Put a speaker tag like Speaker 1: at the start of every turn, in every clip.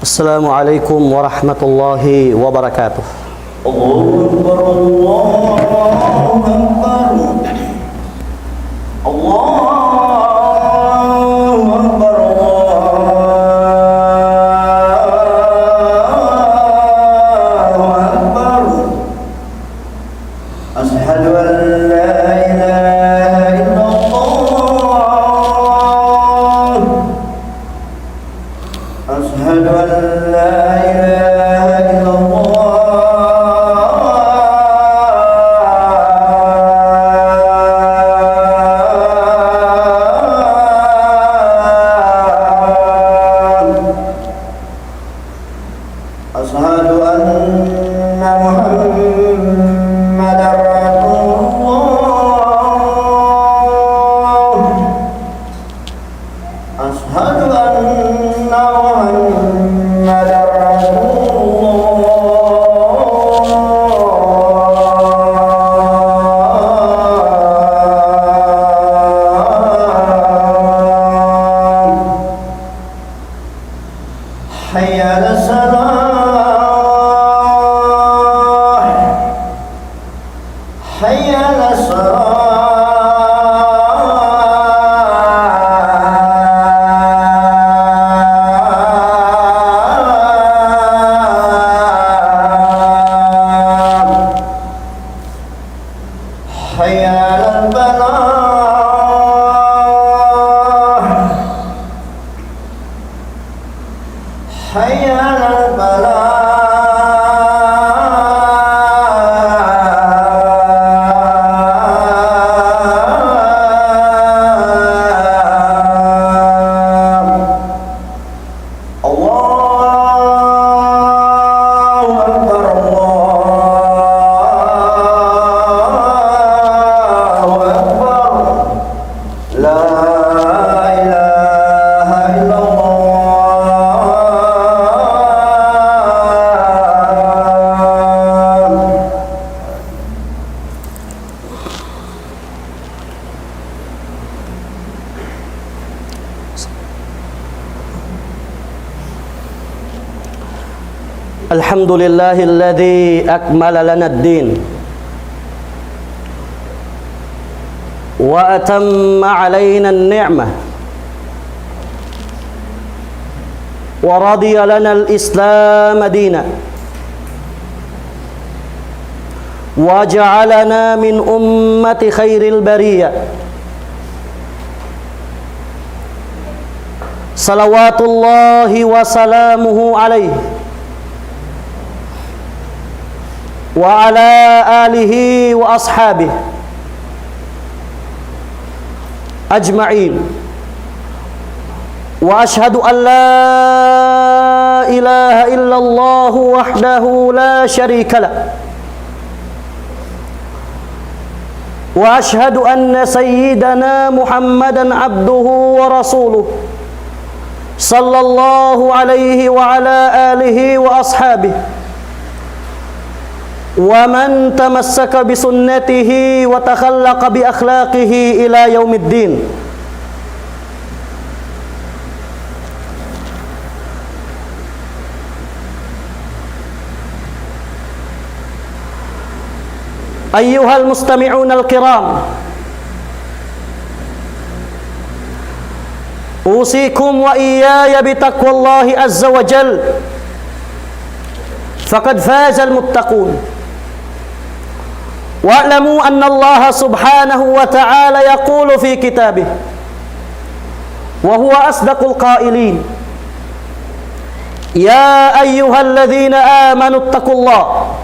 Speaker 1: Assalamualaikum warahmatullahi wabarakatuh.
Speaker 2: Allahu Akbar, Allahu Akbar. Allahu Akbar, Allahu Akbar. Asyhadu an la ilaha illallah. Asyhadu an la ilaha illallah. Asyhadu anna Muhammadar Rasulullah. Asyhadu anna Muhammadar Rasulullah. Hayya 'alas salah. Hayya 'alas salah. Hayya 'alal falah. Hayya 'alal falah. Allahu Akbar, Allahu Akbar. La ilaha illallah.
Speaker 1: Alhamdulillahilladzi akmala lana ad-din wa atamma 'alaina an-ni'mah wa radiya lana al-islam dinan wa ja'alana min ummati khairil bariyah. Salawatullahi wa salamuhu alaihi wa ala alihi wa ashabihi ajma'in. Wa ashhadu an la ilaha illallah wahdahu la syarika lah. Wa ashhadu anna sayyidana Muhammadan abduhu wa rasuluh sallallahu alaihi wa ala alihi wa ashabihi wa man tamassaka bi sunnatihi wa takhallaqa bi akhlaqihi ila yaumiddin. Ayyuhal mustami'un al-kiram, usikum wa iyaya bi taqwallahi azza wa jal, faqad fazal muttaqun. Wa'lamu anna Allah subhanahu wa ta'ala yaqulu fi kitabih wa huwa asdaqul qailin, ya ayyuhalladzina amanu ittaqullaha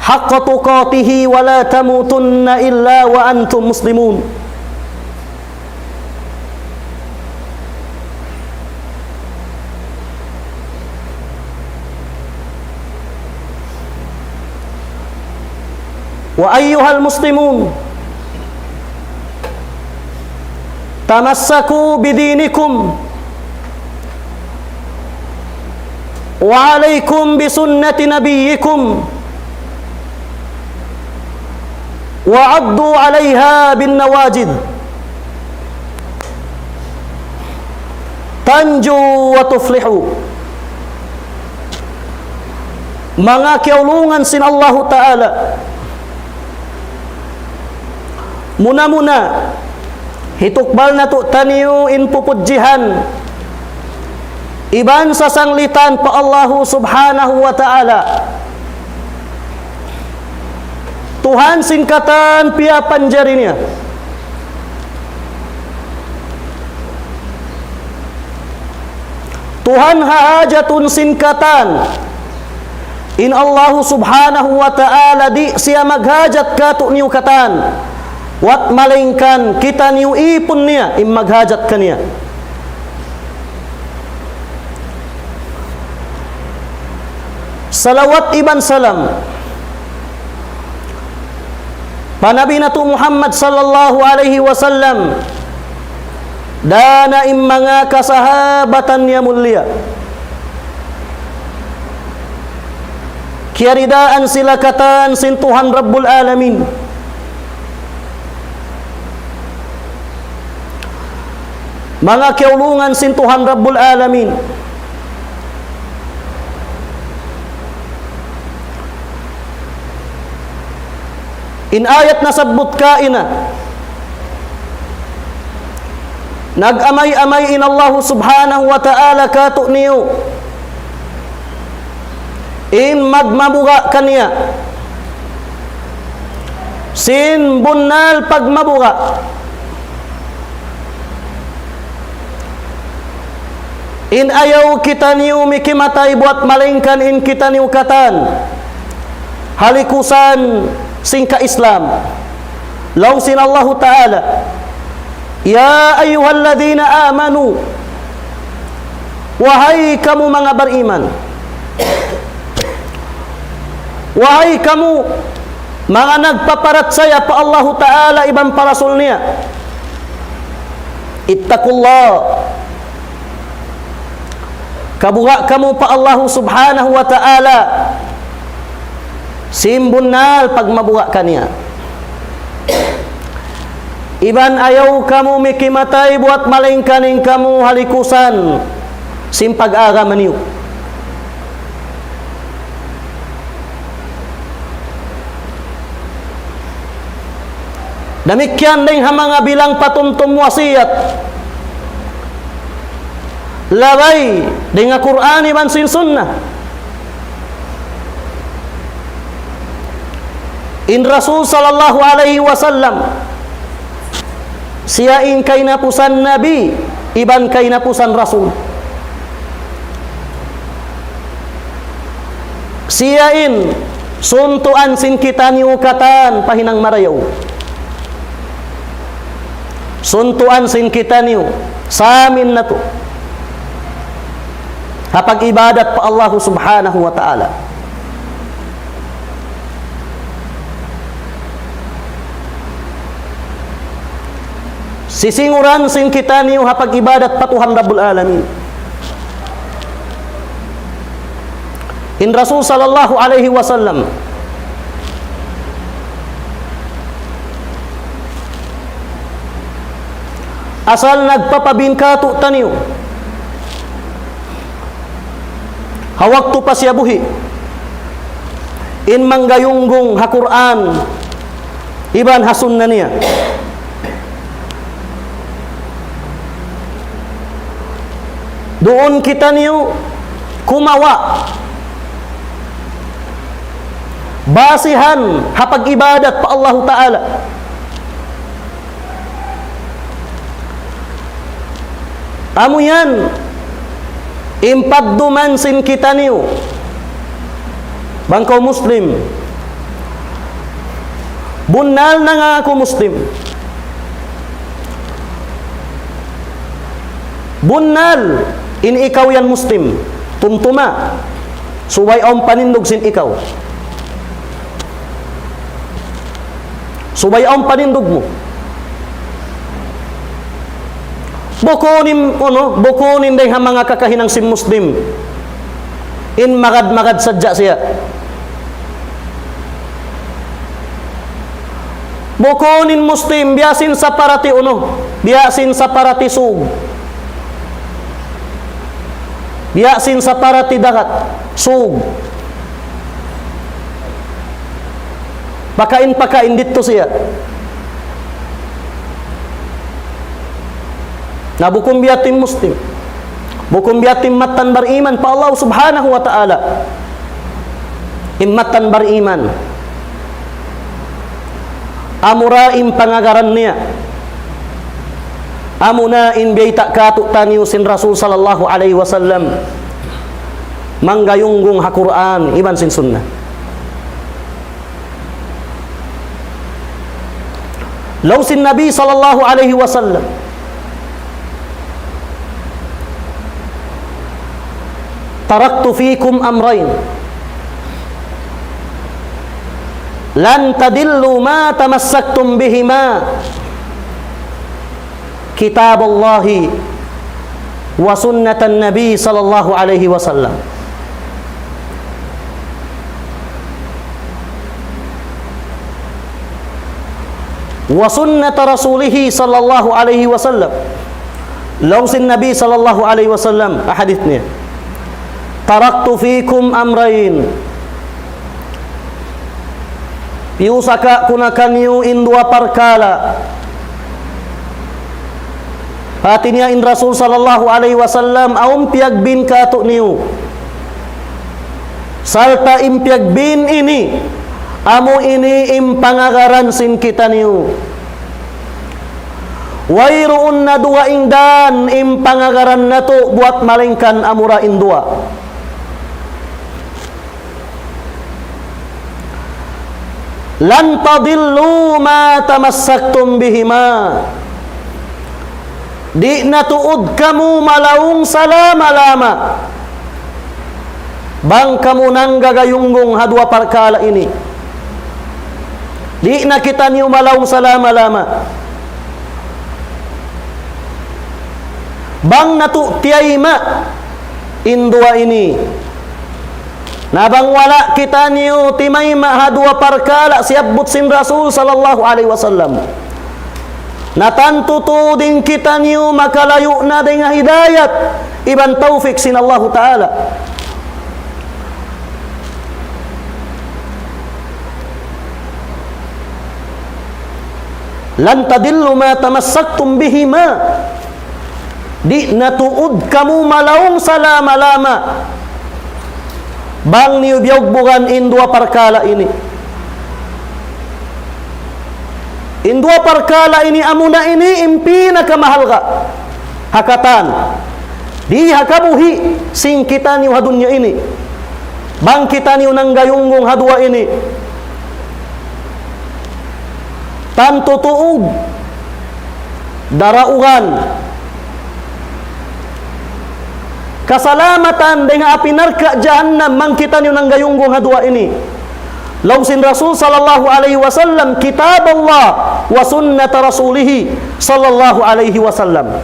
Speaker 1: haqqa tuqatih wa la tamutunna illa wa antum muslimun. Wa ayyuhal muslimun tamassaku bidinikum wa alaikum bi sunnati nabiyyikum wa addu 'alaiha bin nawajid. tanju wa tuflihu. Mga kiaulungan sin Allah Ta'ala, muna-muna hitukbal na tu taniyo in pupudjihan iban sa sanglitan pa Allah Subhanahu wa Ta'ala. Tuhan singkatan pia panjarinya. Tuhan hajatun singkatan in Allah Subhanahu wa Ta'ala di siya maghajat ka tu niyo katan wat malingkan kita niyo ipon niya im maghajat kaniya. Salawat iban salam panabi na tu Muhammad sallallahu alaihi wasallam dana im mga kasahabatan niya mulia. Kiaridaan sila katan sin Tuhan Rabbul Alamin. Mga kiaulungan sin Tuhan Rabbul Alamin. In ayat nasabut kaina nag-amay-amay in Allah Subhanahu wa Ta'ala kato niyo in magmabuga kaniya sin bunal pagmabuga in ayaw kita niyo mikimatay buat malingkan in kita niyo katan halikusan singka Islam law sin Allah Ta'ala ya ayyuhalladzina amanu wahai kamu mga beriman, wahai kamu mga nagpaparat saya pa Allah Ta'ala ibang parasul niya, ittaqullah, kabuha kamu pa Allah Subhanahu wa Ta'ala simbunal pag mabuha kaniya. Iban ayaw kamu mikimatay buat malingkaning kamu halikusan simpag-agaman niyo. Demikian din mga bilang patumtum wasiat lagay dengan Quran iban sin sunnah in Rasul sallallahu alaihi wasallam siyain kay napusan Nabi iban kay napusan Rasul. Siyain suntuan sin kita niukatan pahinang marayaw, suntuan sin kita niyo samin na to hapag ibadat pa Allah Subhanahu wa Ta'ala. Sisinguran sin kita niyo hapag ibadat pa Tuhan Rabbul Alamin. In Rasul sallallahu alaihi wasallam asal nagpapabingkatu taniyo hawak tu pa siya buhi in manggayunggong ha Quran iban hasun na niya. Doon kita niyo kumawa basihan hapag ibadat pa Allah Ta'ala. Amo yan impadduman sin kita niyo bangkaw Muslim bunal na nga ako Muslim, bunal in ikaw yan Muslim tumtuma suway ang panindog sin ikaw, suway ang panindog mo bukunin din ang mga kakahinang sin Muslim in magad-magad sadya siya, bukunin Muslim biyasin sa parati biyasin sa parati sug biasin sa para tidakat sug pakain dito siya na bukum biatin muslim, bukum biatin matan beriman pa Allah subhanahu wa ta'ala, immatan beriman amurain pangagaran niya amunain biyay katuk taniusin Rasul sallallahu alaihi wasallam manggayunggung ha-Quran iban sin sunnah. Lausin Nabi sallallahu alaihi wasallam taraktu fikum amrain lan tadillu ma tamassaktum bihima kitaballahi wa sunnatan Nabi sallallahu alaihi wasallam. Wa sunnat rasulihi sallallahu alaihi wasallam. Lausin Nabi sallallahu alaihi wasallam haditsnya taraktu fikum amrain piusaka kunakanyu in dua perkala hatinya in Rasul sallallahu alaihi wasallam aum piag bin katuk niu salta impiag bin ini amu ini impangagaran sin kita niu wairuun na dua ingdan impangagaran na to buat malingkan amura indua lan tadillu ma tamassaktum bihima di natuud kamu malaung salama-lama bang kamu nang gagayunggong hadua perkala ini di na kita niyo malaung salama-lama bang natu tiyaima indua ini nabang wala kita niyo timay mahadua parkala siabut sin Rasul sallallahu alaihi wasallam natantutu din kita niyo makalayo na din hidayat iban taufik sin Allah Ta'ala lan tadillu ma tamassaktum bihima di natuud kamu malaung salama-lama bang niyo biyog bukan indua perkala ini indua perkala ini amuna ini impina kamahal ka hakatan di hakabuhi sing kita niyo hadunya ini bang kita niyo nanggayunggong hadua ini tanto tuud daraugan kasalamatan dengan api neraka jahannam mang kita niyo nanggayunggong hadua ini lausin Rasul sallallahu alaihi wasallam kitab Allah wa sunnat rasulih sallallahu alaihi wasallam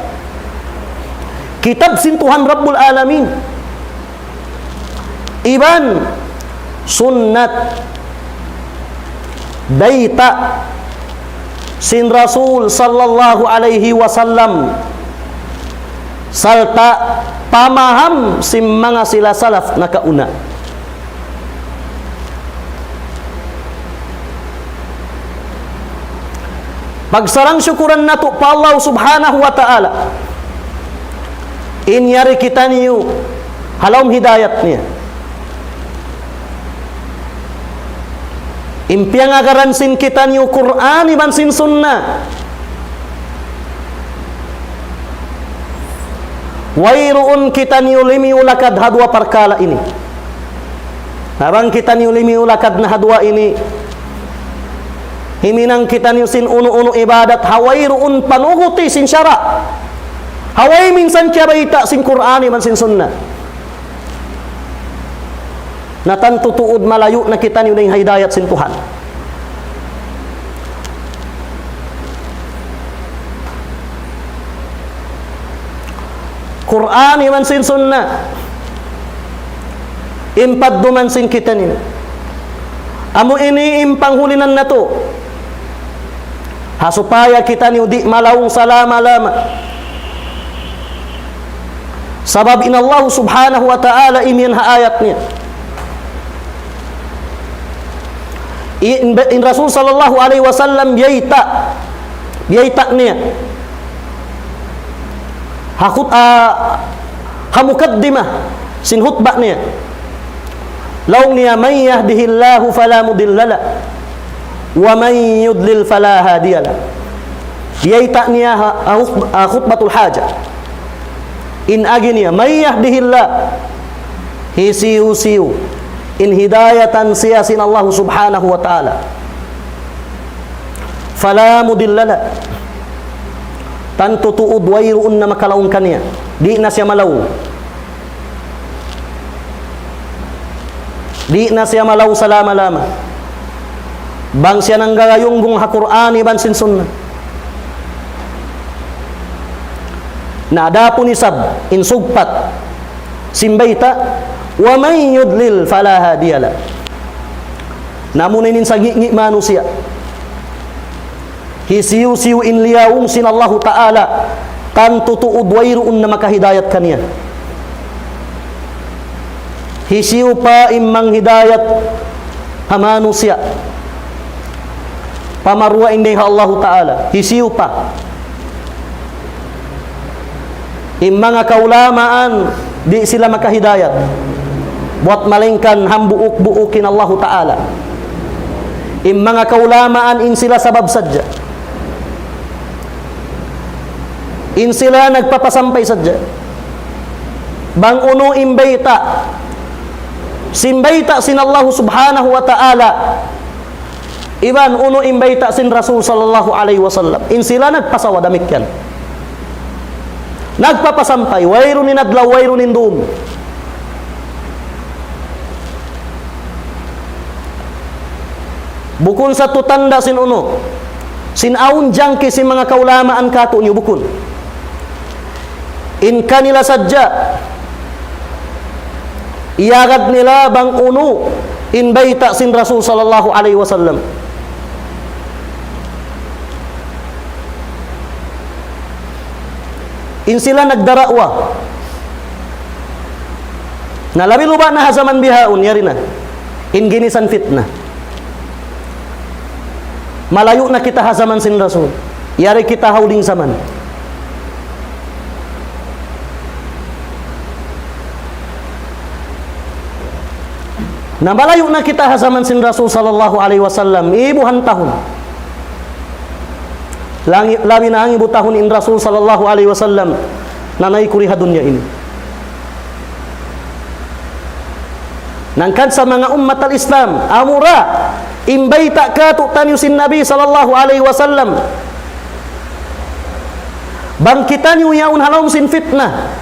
Speaker 1: kitab sin Tuhan Rabbul Alamin iban sunnat daita sin Rasul sallallahu alaihi wasallam salta pamaham sim mga sila salaf na kauna pagsarang syukuran nato pa Allah subhanahu wa ta'ala inyari kita niyo halawm hidayat niya impiang agaran sin kita niyo Quran iban sin sunnah wairuun kita niulimi ulakad hadwa perkala ini habang kita niulimi ulakad na hadwa ini himinang kita niusin unu-unu ibadat hawairuun panuhuti sin syara hawai minsan kyabaita sin Qur'ani man sin sunnah natantutuud malayo na kita niuling hidayat sin Tuhan Quran iman sin sunnah impad duman sin kita ni amu ini impanghulinan na to supaya kita ni di malaung salama-lama Sabab in Allah subhanahu wa ta'ala imian ha ayat niya. In Rasul sallallahu alaihi wasallam yaita niya. Mukaddimah sin khutbah niya. Law niya man yahdihillahu fala mudilla wa man yudlil fala hadiyalah. Yaita niya khutbatul hajah. In aginiya may yahdihillah hisiu in hidayatan siyasin Allah subhanahu wa ta'ala fala mudillala tan tutuud wayruun na makalaong kaniya di na siya malaw sa lama-lama bang siya nang gagayunggong ha Qur'an iban sin sunnah na adapun isab in sugpat simbayta wa man yudlil fala hadiyala. Namun inin sangi manusia hisiu in liyaung sin Allah ta'ala kan tutuud wayruun na makahidayat kaniya hisiu pa imang hidayat ha manusia pamarwa indi ha Allah ta'ala hisiu pa mga kaulamaan di sila makahidayat buat malingkan hambuuk-buukin Allah Ta'ala mga kaulamaan in sila sabab sadya in sila nagpapasampay sadya bang uno imbayta simbayta sin Allah subhanahu wa ta'ala iban uno imbayta sin Rasul sallallahu alaihi wasallam in sila nagpasawa damikyan nagpapasampay wayro ni nadlaw wayro ni dum bukun sa tutanda sin uno sin aun jangki sin mga kaulamaan kato nyo bukun in kanila sadya iyagad nila bang uno in bayta sin Rasul sallallahu alaihi wasallam in sila nagdarakwa na labi luba na hasaman bihaun yari na in ginisan fitna malayo na kita hasaman sin Rasul yari kita hauling saman na malayo na kita hasaman sin Rasul sallallahu alaihi wasallam ibuhan tahun labi na ang ibutahon in Rasul sallallahu alaihi wasallam na naikuriha dunya ini nangkad sa mga ummat al-Islam amura imbayta kato tanyusin Nabi sallallahu alaihi wasallam bangkitan yu yaun halom sin fitnah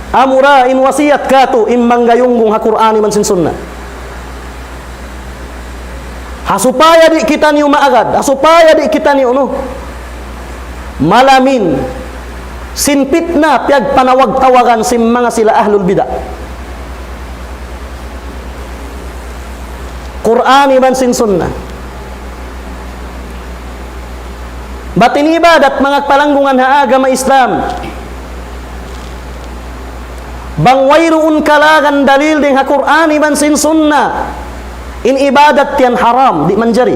Speaker 1: amura in wasiat kato imbang gayunggong ha Qur'ani man sin sunnah supaya di kita ni umaagad supaya di kita ni malamin sin fitna piag panawag-tawagan sin mga sila ahlul bidah Qur'an iban sin sunnah batin ibadat mga palanggungan ha agama Islam bang wayruun kalagan dalil ding ha Qur'an iban sin sunnah in ibadat tiyan haram di manjari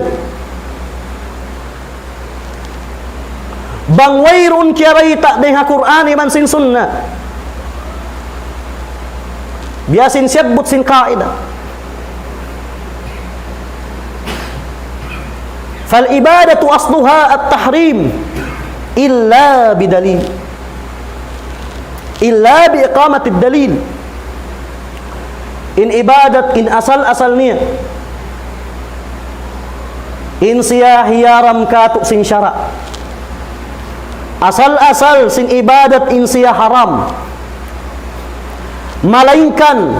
Speaker 1: bang wayrun kiarayta ding ha Qur'an iman sin sunnah biasin siyabut sin kaidah fal ibadatu asluha at-tahrim illa bidalil illa bi iqamati ad-dalil in ibadat in asal niya in siya hiyaram kato sin syara asal sin ibadat in siya haram malainkan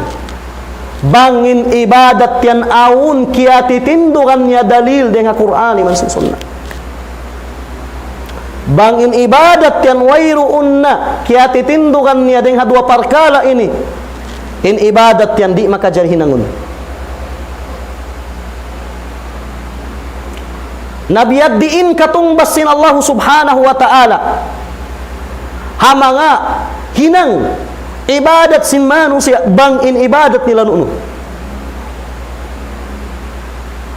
Speaker 1: bangin ibadat yan aun kiya titindukan niya dalil dengan Qur'an man sin sunnah bangin ibadat yan wayruun na kiya titindukan niya dengan dua parkala ini in ibadat yan di makajarihinangun nabiyad diin katungbas sin Allah subhanahu wa ta'ala ha mga hinang ibadat sin manusia bang in ibadat nila nuno.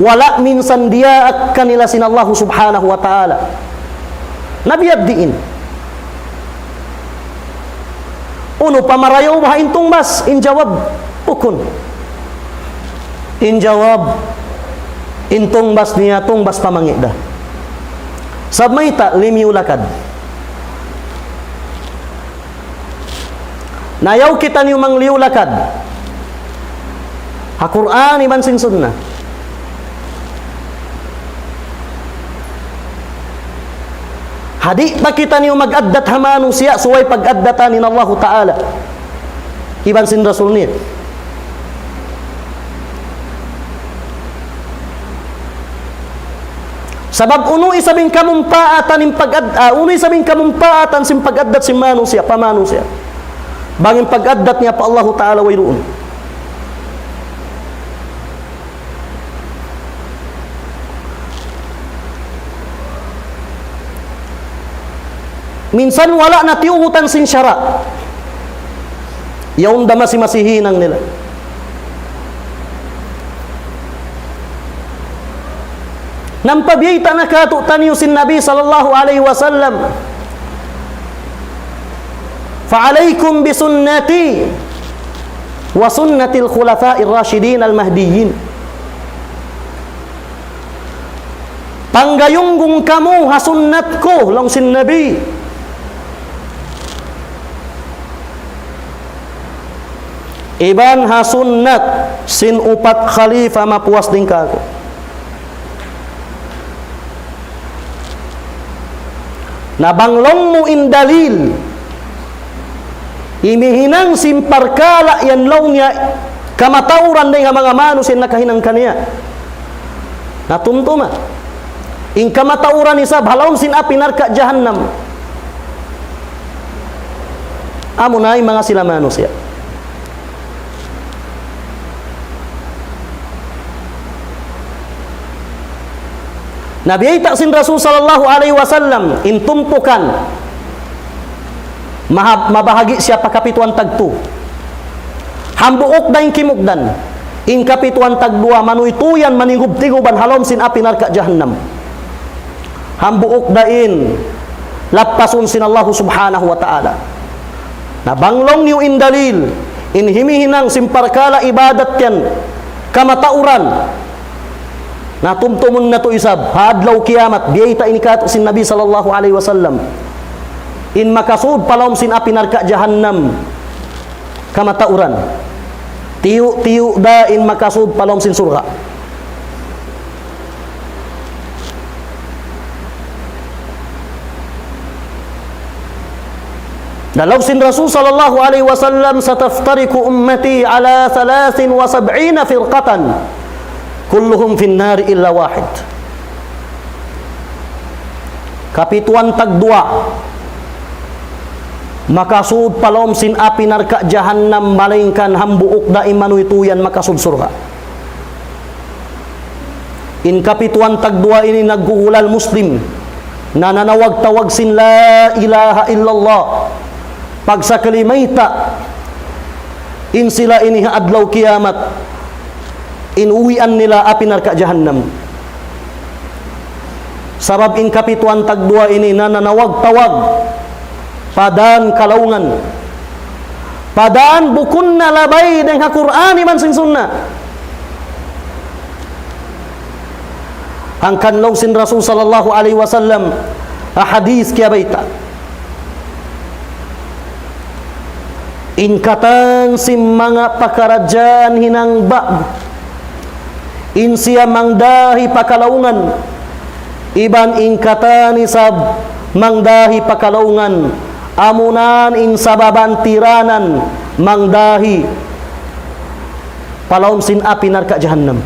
Speaker 1: Wala minsan dia akan nila sin Allah subhanahu wa ta'ala. Nabi abdiin. Uno pamarayaw ba intong mas in jawab ukun. In jawab intong bas niya tong bas pamangida. Sabmayta limiulakad. Nayaw kita niyo mangliulakad. Ha-Qur'an iban sin sunnah. Hadi pa kita niyo mag-addat ha manusia suway pag-addatan ni Allah Ta'ala. Iban sin Rasul niya. Sabab uno isabing kamumpaatan sim pag-addat si manusia pamanusia. Bangin pag-addat niya pa Allah Ta'ala way roon. Minsan wala na tiuhutan sin syara. Yaong dama si masihinang nila. Nampabiyita na kato taniyo sin Nabi sallallahu alaihi wasallam. Fa'alaykum bisunnati wa sunnatil khulafa'ir rasyidin al-mahdiyyin. Panggayunggung kamu hasunnat ko long sin Nabi. Iban hasunnat sin upat khalifah mapuas din kako. Nabanglong mo in dalil. Imihinang simparkala yan law niya kamatauran din nga mga manusin nakahinang kaniya. Natumtuma. In kamatauran isab halawm sin apinar ka jahannam. Amo na mga sila manusia. Nabi tak sin Rasul sallallahu alaihi wasallam intumpukan mabahagi siya pakapituan tagtu. Hambuok daing kimugdan. In kapituan tagdua manuituyan maningub-tinguban halom sin api narka jahannam. Hambuok dain lapasun sin Allah subhanahu wa ta'ala. Nabanglong niyo in dalil in himihinang simparkala ibadat yan kamatauran. Natumtumun na to isab hadlaw kiamat biyayta inikato sin Nabi sallallahu alaihi wasallam in makasud palawm sin api narka jahannam kamatauran tiyu da in makasud palawm sin surga. Dalaw sin Rasul sallallahu alaihi wasallam sataftariku ummati ala 73 firqatan kulluhum finnari illa wahid. Kapituan tagdua makasud palom sin api narka jahannam malingkan hambuok da imanuituyan makasud surga. In kapituan tagdua ini nagguhulal muslim na nanawag-tawag sin la ilaha illallah pagsakalimayta in sila ini adlaw kiamat inuwian nila api narka jahannam. Sabab in kapituan tagdua ini nananawag-tawag padaan kalaungan padaan bukun na labay ng ha-Qur'an iman sin sunnah. Ang kanlaw sin Rasul sallallahu alaihi wasallam hadis kaya baita in katan sim mga pakarajaan hinang bag in siya mangdahi pakalaungan iban in katani sab mangdahi pakalaungan amunan in sababan tiranan mangdahi palawm sin api narka jahannam.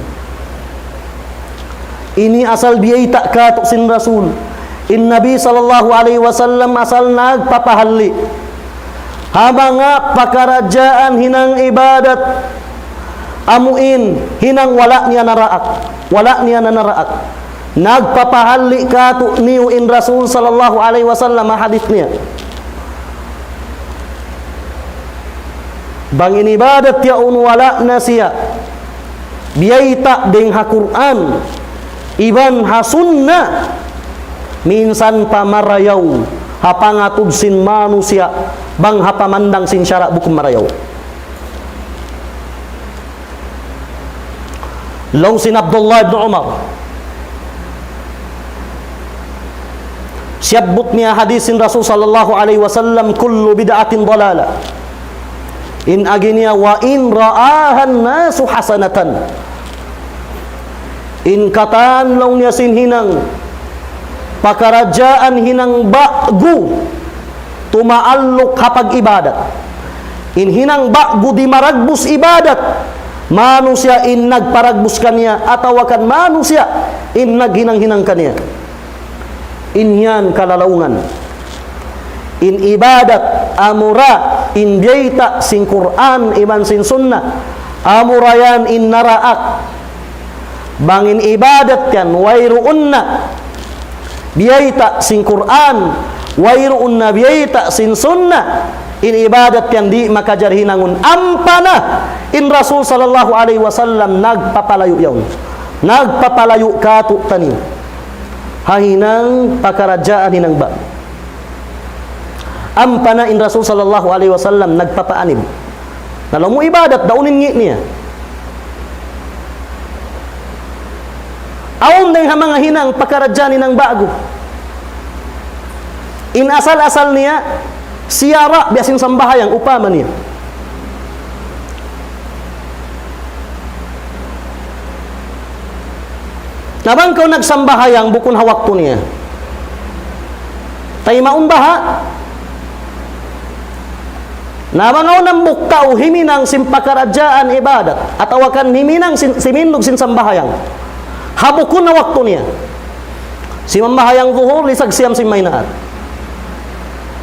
Speaker 1: Ini asal biyayta kato sin Rasul in Nabi sallallahu alaihi wasallam asal nagpapahalli habang nga pakarajaan hinang ibadat amuin hinang wala niya nanaraak nagpapahalli kato niyo in Rasul sallallahu alaihi wasallam hadith niya bang inibadat yaun wala na siya biyaita deng ha Quran iban ha sunna minsan pamarayaw hapangatud sin manusia bang hapamandang sin syara bukum marayaw. Law sin Abdullah ibn Umar siyabut niya hadisin Rasul sallallahu alaihi wasallam kullu bid'atin dalalah in aginya wa in ra'ahan nasu hasanatan in kataan law niya sin hinang pakarajaan hinang ba'gu tumaallok hapag ibadat in hinang ba'gu di maragbus ibadat manusia in nagparagbus kanya atawakan manusia in naghinang-hinang kanya in yan kalalaungan in ibadat amura in biyaita sin Quran iman sin sunnah amurayan in naraak bangin ibadat yan wayruunna biyaita sin Quran wayruunna biyaita sin sunnah in ibadat yan di makajarhinangun ampana in Rasul sallallahu alaihi wasallam nagpapalayo yaw nagpapalayo katu tanim hahinang pakarajaan hinang ba ampana in Rasul sallallahu alaihi wasallam nagpapaanib nalaw mo ibadat daunin ngi niya aon deng ha mga hinang pakarajaan hinang bago in asal-asal niya siyara biasin sambahayang upama niya nabang kau nagsambahayang bukun hawak to niya tay maumbaha nabang kau nambuktaw himinang simpakarajaan ibadat atau akan himinang simindog sin sambahayang habukun na wakto niya si mambahayang zuhur lisag siyam si maynaat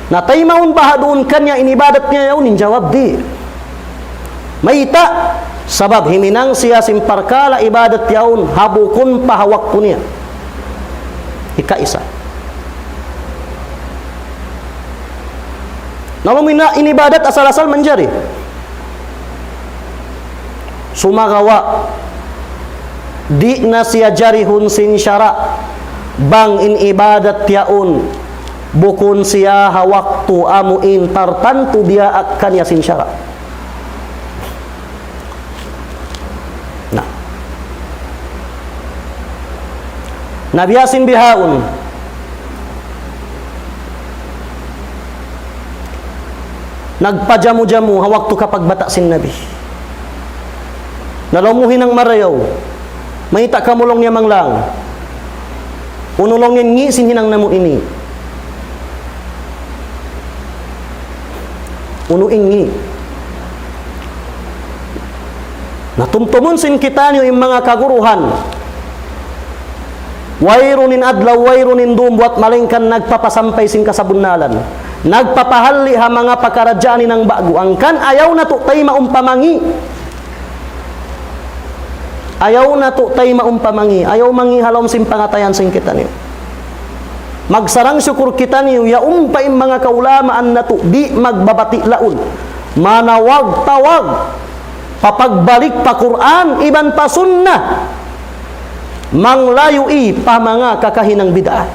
Speaker 1: na tay maumbaha doon kanya inibadat niya yaw ninjawab di mayita sabab himinang siya simparkala ibadat yaun habukun pahawak ko niya ika-isa nalumina inibadat asal-asal manjari sumagawa di na siya jarihun sin syara bang in ibadat yaun bukun siya hawaktu amuin tartantu dia akan ya sin syara nabiyasin bihaun nagpajamu-jamu hawaktu kapag bata sin nabi nalamuhin ng marayaw may takamulong niya manglang unulongin ngi sin hinang namu ini unuing ngi natumtumun sin kita niyo yung mga kaguruhan wayrunin adlaw wayrunin dumbuat malingkan nagpapasampay sin kasabunalan nagpapahalli ha mga pakarajaan ng bago angkan ayaw na to tay maumpamangi ayaw na to tay maumpamangi ayaw mangi halom sin pangatayan sin kita niyo magsarang syukur kita niyo ya umpaim mga kaulamaan na to di magbabati laun manawag tawag papagbalik pa Quran iban pa sunnah manglayui pa mga kakahinang bid'ah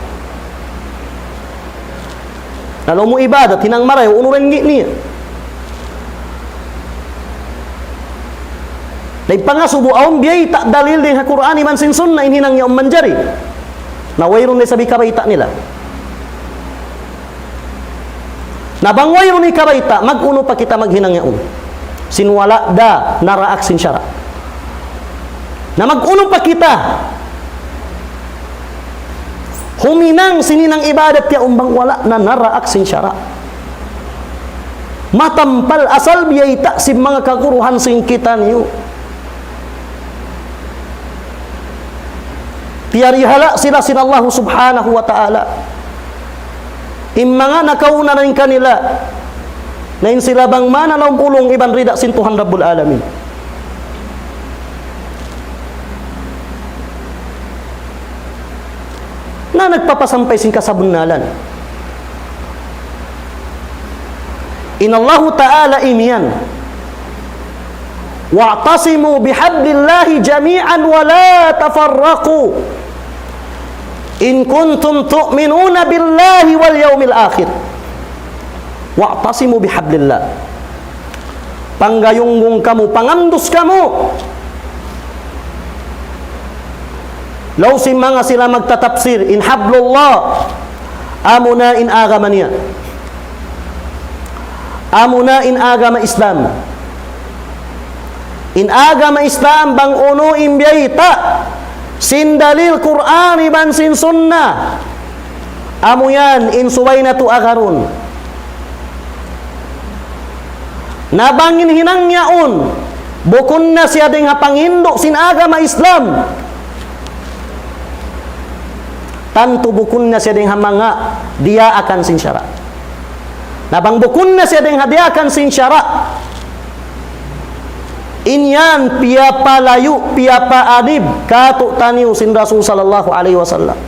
Speaker 1: nalaw mo ibadat hinang maray unuren ngi niya day pangasubo awon biyay tak dalil din ha Quran iman sin sunnah in hinang yaong manjari na wayron ni sabi kabaita nila na bang wayron ni kabaita mag-uno pa kita maghinang yaong sinwala da naraak sin syara na mag-uno pa kita huminang sininang ibadat ya umbang wala na naraak sin syara matampal asal biyayta si mga kaguruhan sin kita niyo tiyarihala sila sin Allah subhanahu wa ta'ala mga nakauna rin kanila na in sila bang manalong pulong iban rida sin Tuhan Rabbul Alamin na nagpapasampay sin kasabunalan inallahu ta'ala imiyan wa'tasimu bihablillahi jami'an wa la tafarraqu in kuntum tu'minuna billahi wal yaumil akhir. Wa'tasimu bihablillah, panggayunggong kamu, pangandus kamu. Law si mga sila magtatapsir in hablullah, amuna in agama niya, amuna in agama Islam, in agama Islam bang uno imbiyayta sin dalil Quran iban sin sunnah, amu yan in suwaynatu agarun nabangin hinang yaun bukun na siya ding hapangindo sin agama Islam, tanto bukun na siya ding hamanga dia akan sin syara, nabang bukun na siya ding hadia akan sin syara, inyan piapa layu piapa adib katuk taniu sin Rasul sallallahu alaihi wasallam.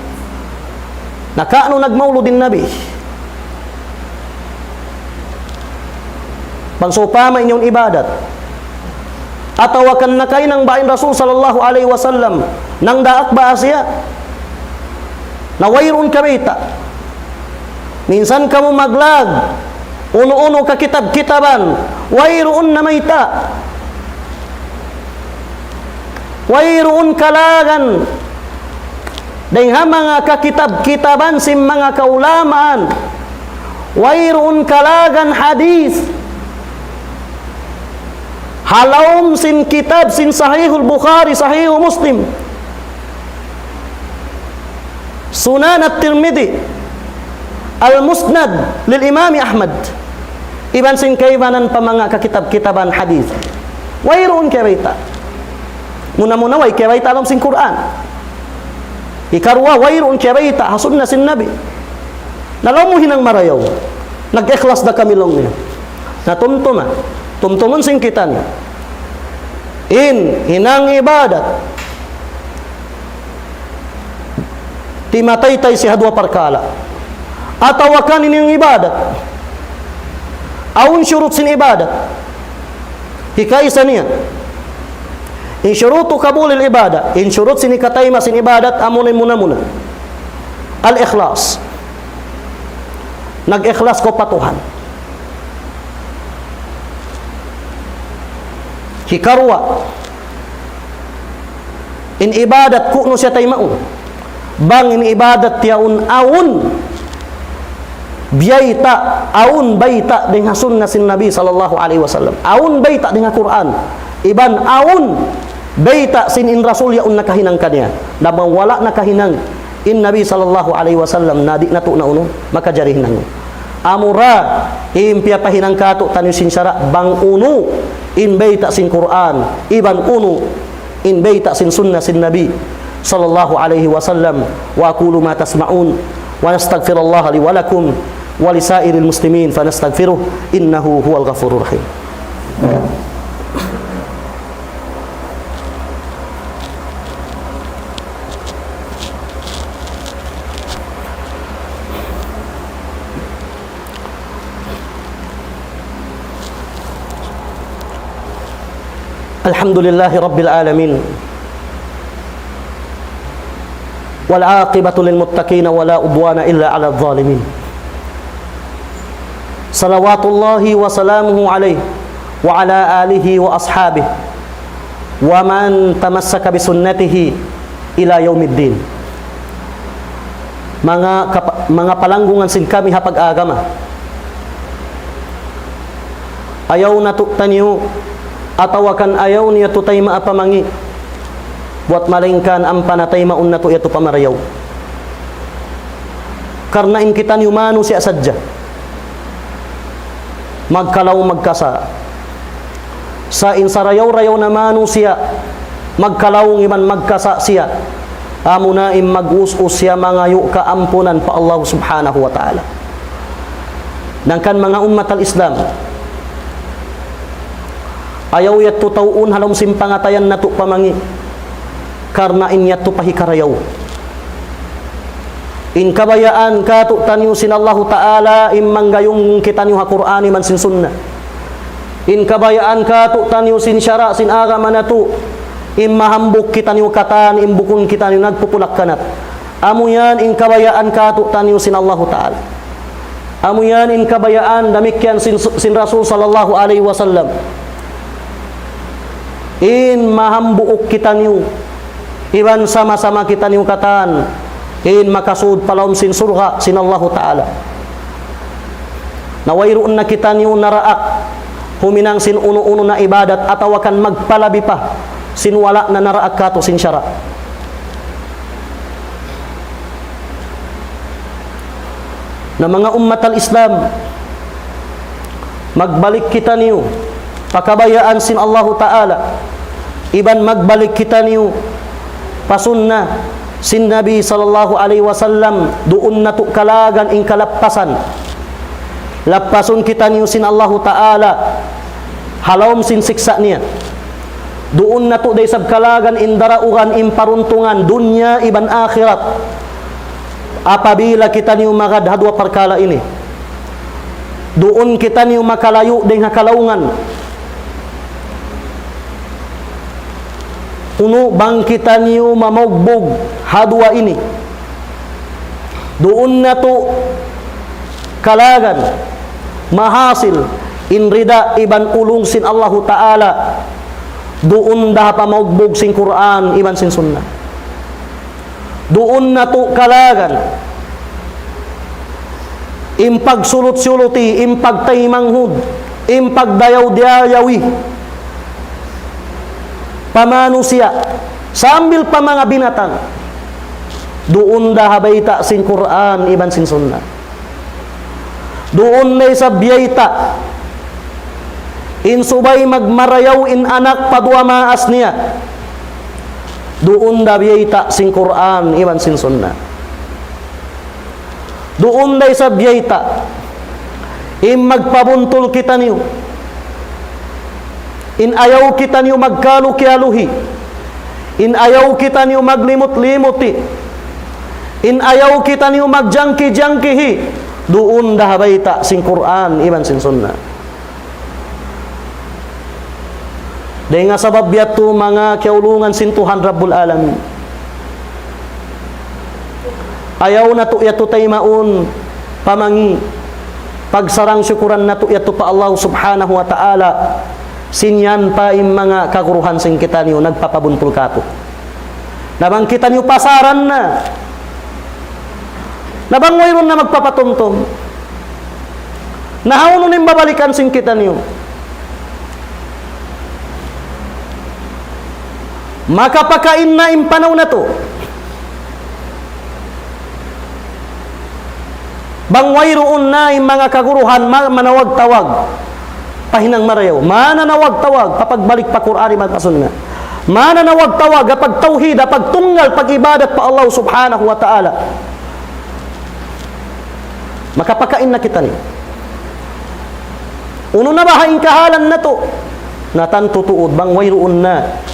Speaker 1: Nakano nagmauludin Nabi bang sopama inyong ibadat atau akan nakay ng bain Rasul sallallahu alaihi wasallam nang daak ba siya na wayrun kabita, minsan kamu maglag uno-uno ka kitab-kitaban wayrun na mayta, wayroon kalagan dayha mga kakitab-kitaban sim mga kaulamaan, wayroon kalagan hadis halawm sin kitab sin sahihul Bukhari, sahihul Muslim, Sunan at-Tirmidhi, Al-Musnad lil Imam Ahmad, iban sin kaibanan pa mga kakitab-kitaban hadis, wayroon kabaita. Muna-muna way kabaita alam sin Quran, ikarwa wayroon kabaita hasun na sin Nabi, nalaw mo hinang marayaw, nag-ikhlas na kamilong niya, natumtuma tumtumun sin kita niya in hinang ibadat timatay-tay si hadwa parkala atawakan inyong ibadat awun syurut sin ibadat hikaisa niya in syurutu kabulil ibadah, in syurut sin ikatayma sin ibadat amunin muna al-ikhlas, nag-ikhlas ko patuhan, hikarwa in ibadat kuno siya taymaun bang in ibadat tiyaun awun biyayta awun bayta dengan sunnah sin Nabi sallallahu alaihi wasallam, awun bayta dengan Quran, iban awun bayta sin in Rasul yaun nakahinang kanya na mawala nakahinang in Nabi sallallahu alaihi wasallam nadi na to na uno makajarihinang amura impia pahinang kato tanyo sin syara bang uno in bayta sin Quran, iban uno in bayta sin sunnah sin Nabi sallallahu alaihi wasallam. Wa aqulu ma tasma'un wa nastaghfirullah li wa lakum wa lisairil muslimin fanastaghfiruh innahu huwal ghafurur rahim. Alhamdulillahi Rabbil Alamin wal aqibatu lil muttaqin wa la udwana illa 'alal zalimin. Salawatullahi wa salamuhu alaihi wa ala alihi wa ashabihi wa man tamassaka bi sunnatihi ila yaumiddin. Mga palanggungan sin kami hapag-agama, ayaw na tanyo atawakan ayaw niya tutay maapamangi buat malingkan ang panatay maun na to ito pamarayaw karna in kita niyumano siya sadya magkalaw magkasa sa insarayaw-rayaw na mano siya magkalaw iman magkasa siya amo na im mag-us-us siya mga yu kaampunan pa Allah subhanahu wa ta'ala nang kan mga ummat al-Islam ayaw yat tutawun halom simpangatayan na to pamangi karna in yat to pahikarayaw in kabayaan kato tanyo sin Allah ta'ala imanggayong kita nyo ha Qur'ani man sin sunnah In kabayaan kato taniyo sin syara sin agama na to. In mahambok kita niyo katan, in bukon kita niyo nagpupulak kanat. Amo yan in kabayaan kato taniyo sin Allah Ta'ala. Amo yan in kabayaan damikyan sin Rasul sallallahu alaihi wasallam. In mahambuok kita niyo. Iban sama-sama kita niyo katan. In makasud palawm sin surga sin Allah Ta'ala. Nawayroon na kita niyo naraak. Huminang sin uno-uno na ibadat ataw akan magpalabi pa. Sinwala na naraak kato sin syara. Na mga ummat al-Islam, magbalik kita niyo pakabayaan sin Allah Ta'ala. Iban magbalik kita niyo pasunna sin Nabi sallallahu alaihi wasallam doon na to kalagan in kalappasan. Lapasun kita niyo sin Allah Ta'ala halawm sin siksa niya. Doon na to day sab kalagan in daraugan in paruntungan dunya iban akhirat. Apabila kita niyo magadhadwa perkala ini, doon kita niyo makalayo ding hakalaungan. Uno bang kita niyo mamogbog hadwa ini, doon na to kalagan mahasil in rida iban ulung sin Allah Ta'ala. Doon dah pamagbog sin Quran iban sin sunnah. Doon na to kalagan impag sulut-suluti, impag taymanghud, impag dayaw-dayawi pamanusia sambil pa mga binatang. Doon dah habayta sin Quran iban sin sunnah. Doon na sa biyayta in subay magmarayaw in anak padua maas niya. Doon da biyayta sin Quran iban sin sunnah. Doon da sa biyayta in magpabuntol kita niyo, in ayaw kita niyo magkalu-kialuhi, in ayaw kita niyo maglimot-limuti, in ayaw kita niyo magjangki-jangkihi. Doon da habayta sin Quran iban sin sunnah. Dahil nga sabab yato mga kiaulungan sin Tuhan Rabbul Alamin. Ayaw na to yato tay maun pamangi. Pagsarang syukuran na to yato pa Allah Subhanahu wa Ta'ala. Sinyan pa yung mga kaguruhan sin kita niyo nagpapabuntol kato. Nabang kita niyo pasaran na. Nabang mayroon na magpapatuntong. Nahawon nin babalikan sin kita niyo. Makapakain na impanaw na to. Bangwayroon na yung mga kaguruhan manawag-tawag. Pahinang marayaw. Mananawag-tawag papagbalik pa Qur'an magkasun nga. Mananawag-tawag kapag tauhid, kapag tunggal, pag ibadat pa Allah Subhanahu wa Ta'ala. Makapakain na kita ni. Uno na bahaing kahalan na to. Natantutuod bangwayroon na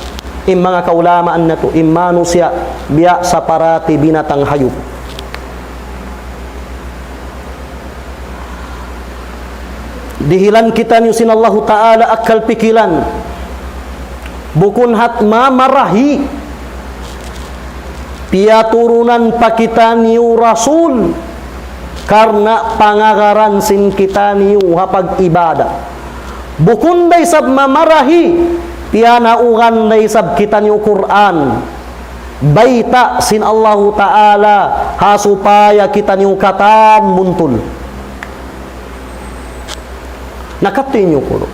Speaker 1: im mga kaulamaan na to, im manusia biya sa parati binatang hayop. Dihilan kita niyo sin Allah Ta'ala akal pikilan bukun hat mamarahi piaturunan pa kita niyo Rasul karena pangagaran sin kita niyo hapag ibadah bukun day sab mamarahi pianaugan day sab kita niyo Quran baita sin Allah Ta'ala hasupaya kita niyo katan muntul nakati niyo kulo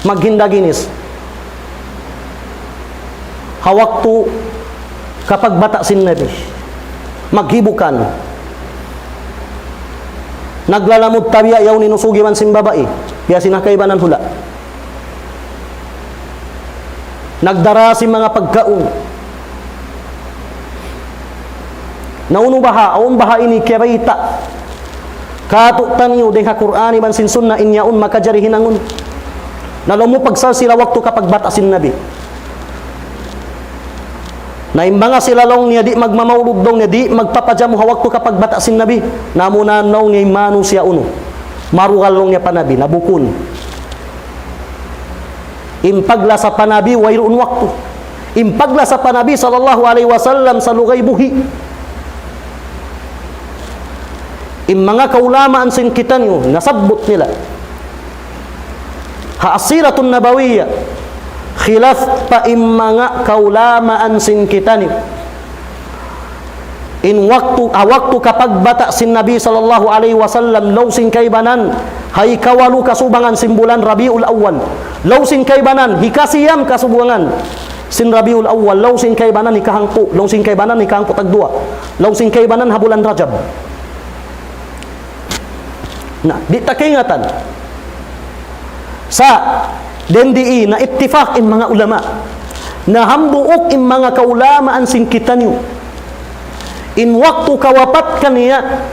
Speaker 1: maghindaginis hawaktu kapag bata sin Nabi maghibukan naglalamod tabiya yaw ninusugi man sin babae biya sinakaibanan hula nagdara si mga pagkaon nauno baha aon baha ini kebaita kato taniyo deng ha Qur'ani man sin sunna inyaun makajari hinangon nalamu pagsal sila waktu kapag bata sin Nabi na imbanga sila long niya di magmamaulog dong niya di magpapajamu ha waktu kapag bata sin Nabi namunanaw niya manu siya uno Marugalong niya panabi, nabukun. Impagla sa panabi, wayroon waktu. Impagla sa panabi sallallahu alaihi wasallam sa lugay buhi. Mga kaulamaan sin kita niyo, nasabot nila. Haasiratun nabawiyya. Khilaf pa mga kaulamaan sin kita niyo. Waktu kapag bata sin Nabi sallallahu alaihi wasallam law sin kaybanan hay kawalu kasubangan sin bulan Rabiul Awwal, law sin kaybanan hikasiyam kasubangan sin Rabiul Awwal, law sin kaybanan ikahangpo, law sin kaybanan ikahangpo tagdua, law sin kaybanan habulan Rajab. Na di takingatan sa dendi na ittifaq in mga ulama na hambuok in mga kaulamaan sin kita niyo. In waktu kawapat kaniya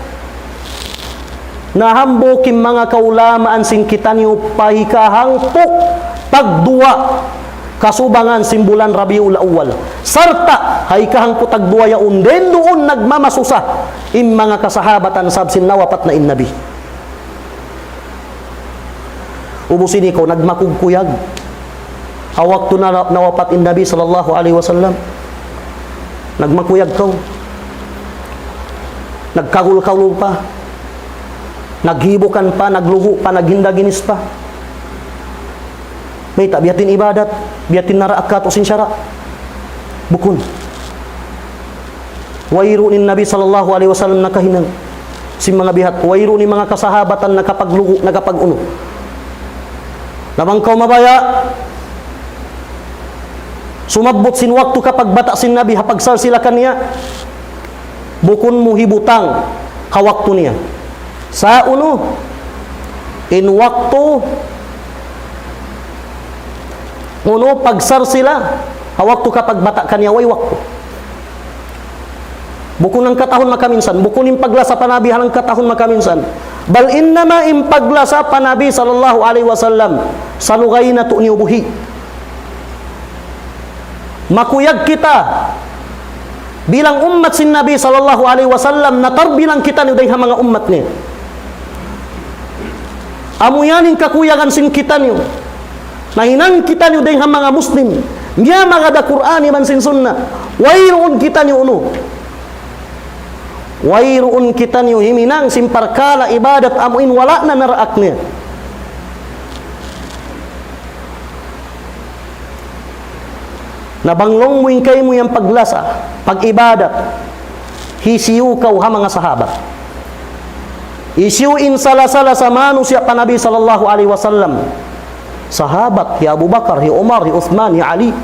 Speaker 1: nahambukin mga kaulamaan sing kita niyo pahikahangpo pagdua kasubangan simbulan Rabiul Awwal sarta haikahangpo tagdua yaun den doon nagmamasusa in mga kasahabatan sabsin nawapat na in Nabi. Ubusin ko nagmakugkuyag hawak to na nawapat in Nabi sallallahu alaihi wasallam, nagmakuyag ko, nagkagul-kagul pa, naghibukan pa, nagluho pa, naghindaginis pa. May biyatin ibadat, biyatin naraakat o sinsyara. Bukun. Wayro ni Nabi sallallahu alaihi wasallam nakahinang. Si mga bihat, wayro ni mga kasahabatan nakapagluho, nakapag-uno. Lamang kau mabaya, sumabot sin waktu kapag bata sin Nabi, hapagsal sila kaniya, bukun mo hibutang kawakto niya. Sa uno, in waktu, uno pagsar sila, hawakto kapag bata kaniya, way wakto. Bukun ng katahon makaminsan, bukun yung paglasa panabi halang katahon makaminsan. Bal innama impaglasa panabi sallallahu alaihi wasallam sa lugay na tu'niyo buhi. Makuyag kita bilang umat sin Nabi sallallahu alaihi wasallam natar bilang kita ni dayha mga umat ni. Amuyanin kakuyagan sin kita niyo. Nahinan kita niyo dayha mga Muslim. Niya mga da Qur'ani man sin sunnah. Wayroon kita niyo uno. Wayroon kita niyo himinang simparkala ibadat amuin wala na naraak niya. Nabanglong mo yung kayo mo yung paglasa, pag-ibadat, hisiyu kau ha mga sahabat. Isiyuin sala-sala sa manu siya pa Nabi sallallahu alaihi wasallam. Sahabat, ya Abu Bakar, ya Umar, ya Uthman, ya Ali.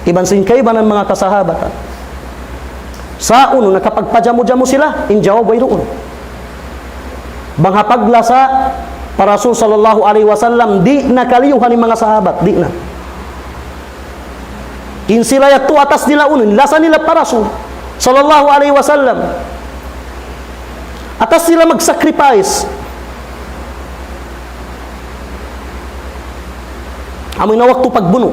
Speaker 1: Iban sin kayo ba ng mga kasahabatan? Sa uno, nakapagpajamu-jamu sila, injawab ay roon. Banghapaglasa, para Rasul sallallahu alaihi wasallam, di nakaliyuhan ng mga sahabat, di na. Insila yatu atas nila uno, lasa nila para Rasul sallallahu alaihi wasallam. Atas nila mag-sacrifice. Amoy na waktu pagbuno.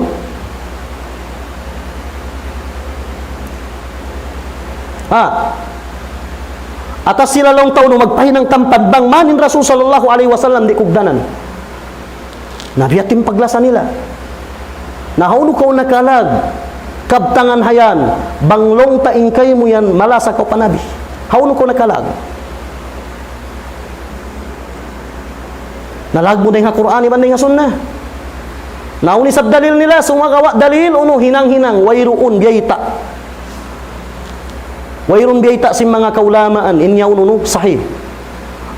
Speaker 1: Atas sila long taon magpahinang tampad bang manin Rasul sallallahu alaihi wasallam di kugdanan. Nabiyatim paglasa nila. Nahauno ko nakalag kabtangan hayan banglong taing kayo mo yan malasa ko panabi. Hauno ko nakalag. Nalag mo na yung Qur'an iban na yung sunnah. Nauni sa dalil nila sumagawa dalil uno hinang-hinang wayruun biyayta. Wayron biyayta sim mga kaulamaan inya uno sahih.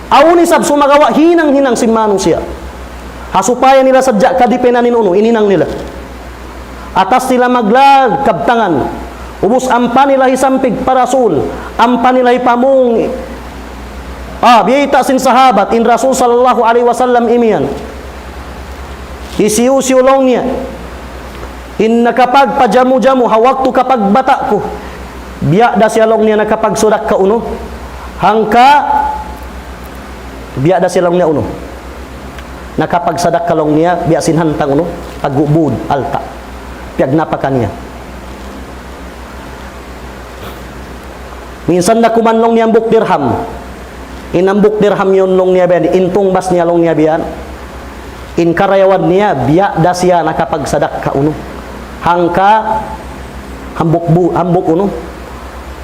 Speaker 1: Auni sab sumagawa hinang-hinang sim manusia. Hasupaya nila sadya kadipenanin uno ininang nila. Atas sila maglag kabtangan. Ubus ampa nila hisampig para Rasul. Ampa nila hipamong biyayta sin sahabat in Rasul sallallahu alaihi wasallam imiyan. Isiu-siulong niya. In nakapag pajamu-jamu hawak tu kapag bata ko. Biya da siya long niya nakapagsudak ka uno. Hangka biya da siya long niya uno. Nakapagsadak ka long niya biya sinhantang uno. Pagubud alta. Piyag napakan niya. Minsan na kumanlong niyang buk dirham. inambuk dirham yon long niya biyan, intong bas niya long niya biyan, in karayawan niya, biya da siya nakapagsadak ka uno. Hangka, hambuk uno.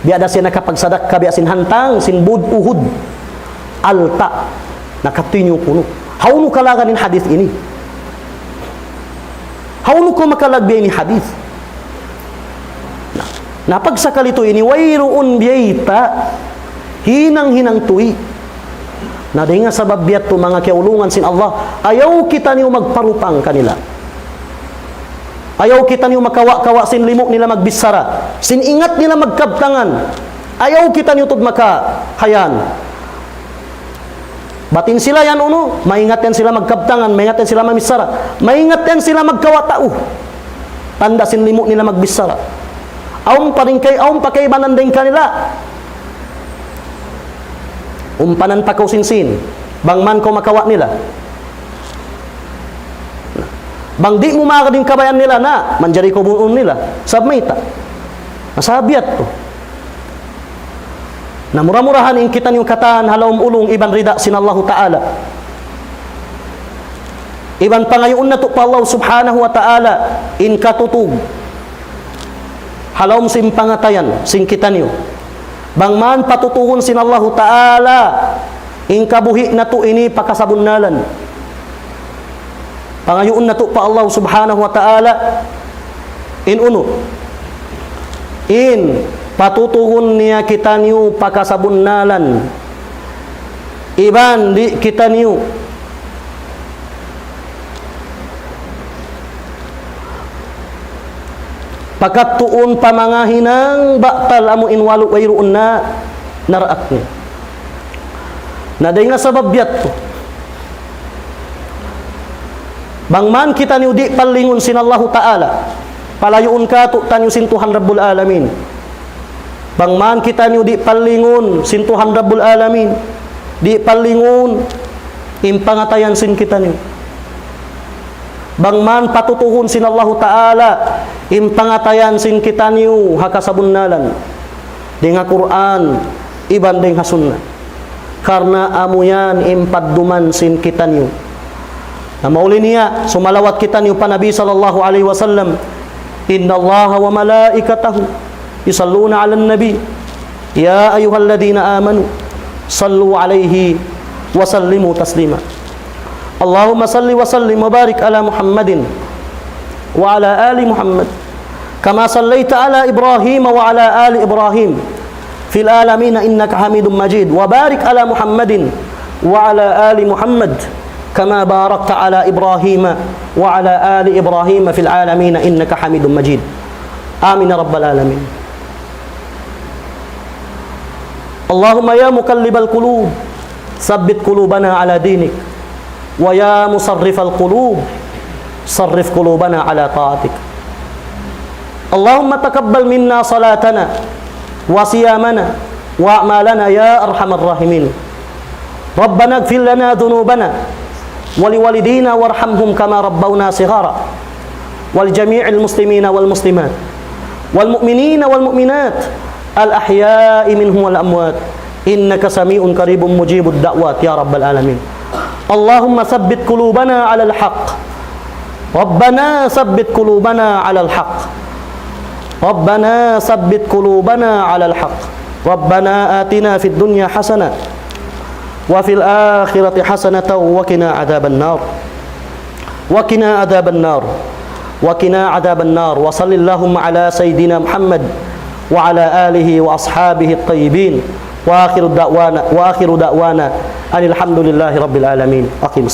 Speaker 1: Biya da siya nakapagsadak ka, biya sin hantang, sin bud uhud, alta, nakatinyo puno. Hauno kalagan in hadith ini. Hauno ko makalagbi ini hadith. Napagsakal ito ini, wayroon biyayta, hinang-hinang tuwi. Na di nga sabab biyat to mga kiulungan sin Allah, ayaw kita niyo magparupang kanila. Ayaw kita niyo makawa-kawa sin limok nila magbisara. Sin ingat nila magkabtangan. Ayaw kita niyo tod makahayan. Batin sila yan uno, maingat yan sila magkabtangan, maingat yan sila mamisara, maingat yan sila magkawatao. Tanda sin limok nila magbisara. Aum pa rin kay, aum pa kay banandeng kanila. Umpanan pa ko sinsin, bang man ko makawa nila. Bang di mo makading kabayan nila na, manjari ko buon nila, sabmayta. Masabiat to. Na murah-murahan in kita niyong kataan, halawang ulong iban rida sinallahu ta'ala. Iban pangayon na to pa Allah subhanahu wa ta'ala, in katutug. Halawang simpangatayan, sing kita niyo. Bang man patutuhon sinallahu ta'ala, in kabuhi na to ini pakasabunnalan. Pangayon na to pa Allah subhanahu wa ta'ala, in uno, in patutuhon niya kita niyo pakasabunnalan. Iban di kita niyo pakatuon pamangahinang baktal amo inwalu wayroon na naraat niya. Na day nga sabab biyat to. Bangman kita niyo di palingon sinallahu ta'ala, palayoon ka to tanyo sintuhan rabbul alamin. Bangman kita niyo di palingon sintuhan rabbul alamin, di palingon impangatayan sin kita niyo. Bangman patutuhon sinallahu ta'ala, impangatayan sin kita niyo hakasabunnalan. Di nga Quran, iban ding hasunna. Karna amuyan impadduman sin kita niyo. Na mauli niya, sumalawat kita niyo pa Nabi sallallahu alaihi wasallam, inna Allaha wa malaikatahu yusalluna ala nabi ya ayyuhalladhina amanu sallu alaihi wa sallimu taslima. Allahumma salli wa sallim wa barik ala Muhammadin wa ala ali Muhammad kama sallaita ala Ibrahim wa ala ali Ibrahim fil alamin innaka Hamidum Majid wa barik ala Muhammadin wa ala ali Muhammad kama barakta ala Ibrahim wa ala ali Ibrahim fil alamin innaka Hamidum Majid. Amin ya rabbal alamin. Allahumma ya muqallibal qulub tsabbit qulubana ala dinik wa ya musarrifal qulub sarrif qulubana ala ta'atik. Allahumma taqabbal minna salatana wa siyamana wa a'malana ya arhamar rahimin. Rabbana ighfir lana dhunubana wa liwalidina warhamhum kama rabbawna shighara wal jami'il muslimina wal muslimat wal mu'minina wal mu'minat al ahya'i minhum wal amwat innaka sami'un qaribun mujibud da'wat ya rabbal alamin. Allahumma tsabbit qulubana 'alal haqq. Rabbana tsabbit qulubana 'alal haqq. Rabbana tsabbit qulubana 'alal haqq. Rabbana atina fid dunya hasanah wa fil akhirati hasanatan wa qina 'adzaban nar. Wa qina 'adzaban nar. Wa qina 'adzaban nar. Wa sallallahu ala sayidina Muhammad wa ala alihi wa ashabihi at-tayyibin. Wa akhiru da'wana alhamdulillahi rabbil alamin. Aqim